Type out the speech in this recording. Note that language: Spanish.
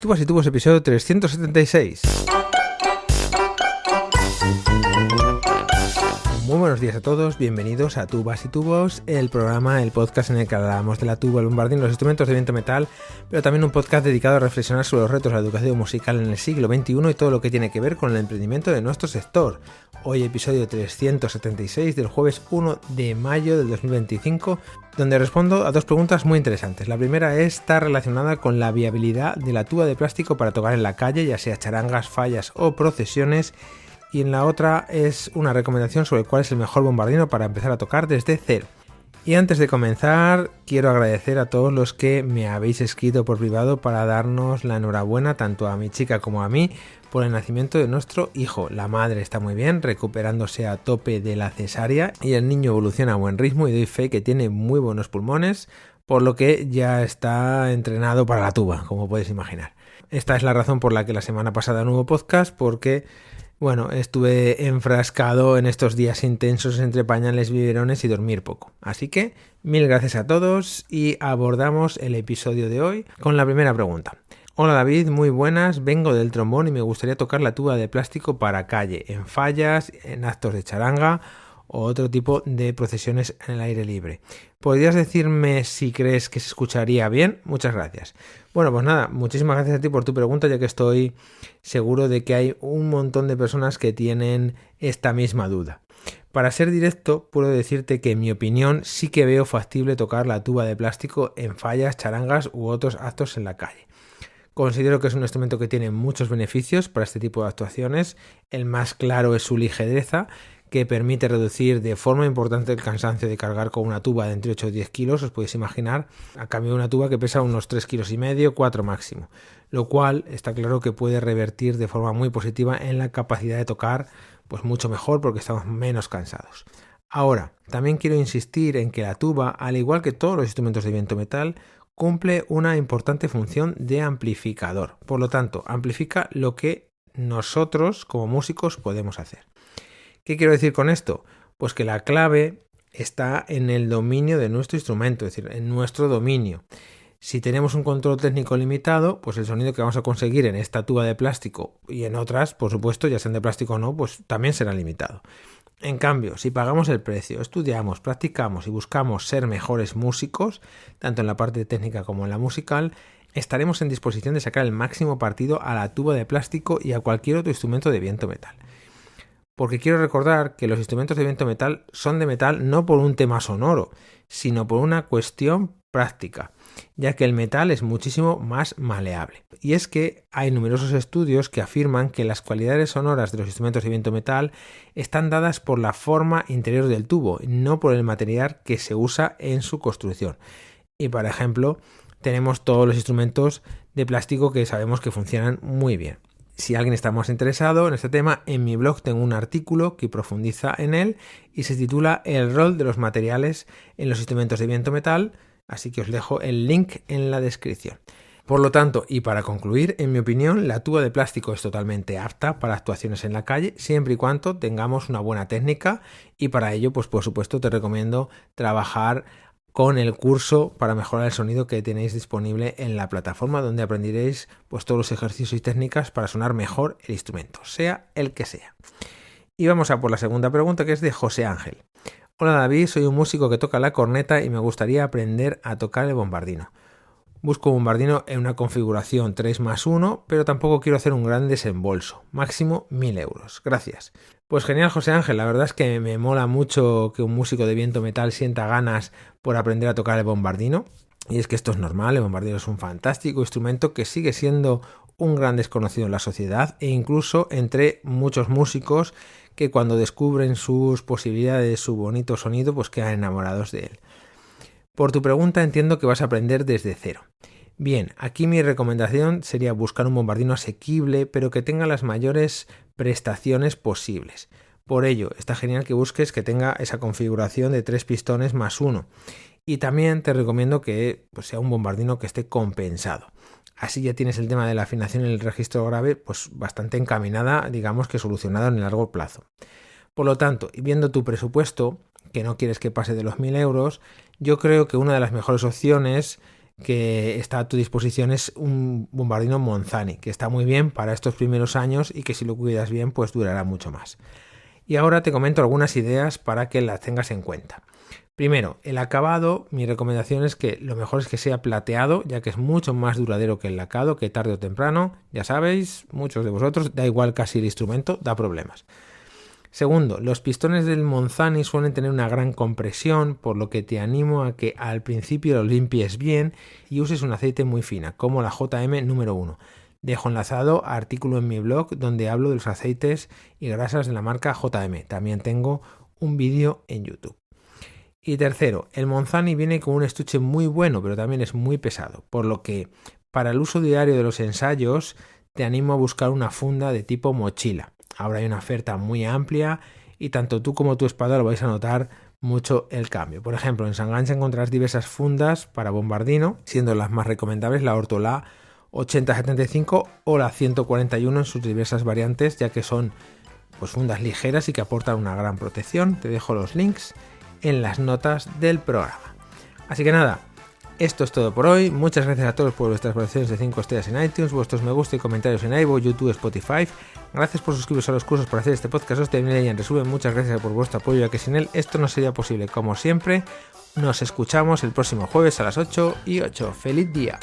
Tubas y Tubos, episodio 376. Muy buenos días a todos, bienvenidos a Tubas y Tubos, el programa, el podcast en el que hablamos de la tuba, el bombardín, los instrumentos de viento metal, pero también un podcast dedicado a reflexionar sobre los retos de la educación musical en el siglo XXI y todo lo que tiene que ver con el emprendimiento de nuestro sector. Hoy episodio 376 del jueves 1 de mayo del 2025, donde respondo a dos preguntas muy interesantes. La primera está relacionada con la viabilidad de la tuba de plástico para tocar en la calle, ya sea charangas, fallas o procesiones, y en la otra es una recomendación sobre cuál es el mejor bombardino para empezar a tocar desde cero. Y antes de comenzar, quiero agradecer a todos los que me habéis escrito por privado para darnos la enhorabuena tanto a mi chica como a mí por el nacimiento de nuestro hijo. La madre está muy bien, recuperándose a tope de la cesárea, y el niño evoluciona a buen ritmo y doy fe que tiene muy buenos pulmones, por lo que ya está entrenado para la tuba, como podéis imaginar. Esta es la razón por la que la semana pasada no hubo podcast, porque estuve enfrascado en estos días intensos entre pañales, biberones y dormir poco. Así que, mil gracias a todos y abordamos el episodio de hoy con la primera pregunta. Hola David, muy buenas, vengo del trombón y me gustaría tocar la tuba de plástico para calle, en fallas, en actos de charanga o otro tipo de procesiones en el aire libre. ¿Podrías decirme si crees que se escucharía bien? Muchas gracias. Bueno, pues nada, muchísimas gracias a ti por tu pregunta, ya que estoy seguro de que hay un montón de personas que tienen esta misma duda. Para ser directo, puedo decirte que en mi opinión sí que veo factible tocar la tuba de plástico en fallas, charangas u otros actos en la calle. Considero que es un instrumento que tiene muchos beneficios para este tipo de actuaciones. El más claro es su ligereza, que permite reducir de forma importante el cansancio de cargar con una tuba de entre 8 y 10 kilos, os podéis imaginar, a cambio de una tuba que pesa unos 3,5 kilos, 4 máximo, lo cual está claro que puede revertir de forma muy positiva en la capacidad de tocar pues mucho mejor porque estamos menos cansados. Ahora, también quiero insistir en que la tuba, al igual que todos los instrumentos de viento metal, cumple una importante función de amplificador, por lo tanto, amplifica lo que nosotros como músicos podemos hacer. ¿Qué quiero decir con esto? Pues que la clave está en el dominio de nuestro instrumento, es decir, en nuestro dominio. Si tenemos un control técnico limitado, pues el sonido que vamos a conseguir en esta tuba de plástico y en otras, por supuesto, ya sean de plástico o no, pues también será limitado. En cambio, si pagamos el precio, estudiamos, practicamos y buscamos ser mejores músicos, tanto en la parte técnica como en la musical, estaremos en disposición de sacar el máximo partido a la tuba de plástico y a cualquier otro instrumento de viento metal. Porque quiero recordar que los instrumentos de viento metal son de metal no por un tema sonoro, sino por una cuestión práctica, ya que el metal es muchísimo más maleable. Y es que hay numerosos estudios que afirman que las cualidades sonoras de los instrumentos de viento metal están dadas por la forma interior del tubo, no por el material que se usa en su construcción. Y por ejemplo, tenemos todos los instrumentos de plástico que sabemos que funcionan muy bien. Si alguien está más interesado en este tema, en mi blog tengo un artículo que profundiza en él y se titula El rol de los materiales en los instrumentos de viento metal, así que os dejo el link en la descripción. Por lo tanto, y para concluir, en mi opinión, la tuba de plástico es totalmente apta para actuaciones en la calle, siempre y cuando tengamos una buena técnica, y para ello, pues por supuesto, te recomiendo trabajar con el curso para mejorar el sonido que tenéis disponible en la plataforma, donde aprenderéis pues todos los ejercicios y técnicas para sonar mejor el instrumento, sea el que sea. Y vamos a por la segunda pregunta, que es de José Ángel. Hola David, soy un músico que toca la corneta y me gustaría aprender a tocar el bombardino. Busco un bombardino en una configuración 3+1, pero tampoco quiero hacer un gran desembolso, máximo 1.000 euros. Gracias. Pues genial, José Ángel, la verdad es que me mola mucho que un músico de viento metal sienta ganas por aprender a tocar el bombardino, y es que esto es normal, el bombardino es un fantástico instrumento que sigue siendo un gran desconocido en la sociedad e incluso entre muchos músicos que cuando descubren sus posibilidades, su bonito sonido, pues quedan enamorados de él. Por tu pregunta entiendo que vas a aprender desde cero. Bien, aquí mi recomendación sería buscar un bombardino asequible, pero que tenga las mayores prestaciones posibles. Por ello, está genial que busques que tenga esa configuración de 3 pistones más 1. Y también te recomiendo que pues, sea un bombardino que esté compensado. Así ya tienes el tema de la afinación en el registro grave pues bastante encaminada, digamos que solucionado en el largo plazo. Por lo tanto, y viendo tu presupuesto, que no quieres que pase de los 1.000 euros, yo creo que una de las mejores opciones que está a tu disposición es un bombardino Monzani, que está muy bien para estos primeros años y que si lo cuidas bien pues durará mucho más. Y ahora te comento algunas ideas para que las tengas en cuenta. Primero, el acabado, mi recomendación es que lo mejor es que sea plateado, ya que es mucho más duradero que el lacado, que tarde o temprano, ya sabéis, muchos de vosotros, da igual casi el instrumento, da problemas. Segundo, los pistones del Monzani suelen tener una gran compresión, por lo que te animo a que al principio lo limpies bien y uses un aceite muy fina, como la JM número 1. Dejo enlazado artículo en mi blog donde hablo de los aceites y grasas de la marca JM. También tengo un vídeo en YouTube. Y tercero, el Monzani viene con un estuche muy bueno, pero también es muy pesado, por lo que para el uso diario de los ensayos te animo a buscar una funda de tipo mochila. Ahora hay una oferta muy amplia y tanto tú como tu espada lo vais a notar mucho el cambio. Por ejemplo, en Sangancha encontrarás diversas fundas para bombardino, siendo las más recomendables la Ortolà 8075 o la 141 en sus diversas variantes, ya que son pues fundas ligeras y que aportan una gran protección. Te dejo los links en las notas del programa. Así que nada, esto es todo por hoy. Muchas gracias a todos por vuestras valoraciones de 5 estrellas en iTunes, vuestros me gusta y comentarios en iVoox, YouTube, Spotify. Gracias por suscribiros a los cursos para hacer este podcast sostenible y en resumen, muchas gracias por vuestro apoyo, ya que sin él esto no sería posible. Como siempre, nos escuchamos el próximo jueves a las 8:08. ¡Feliz día!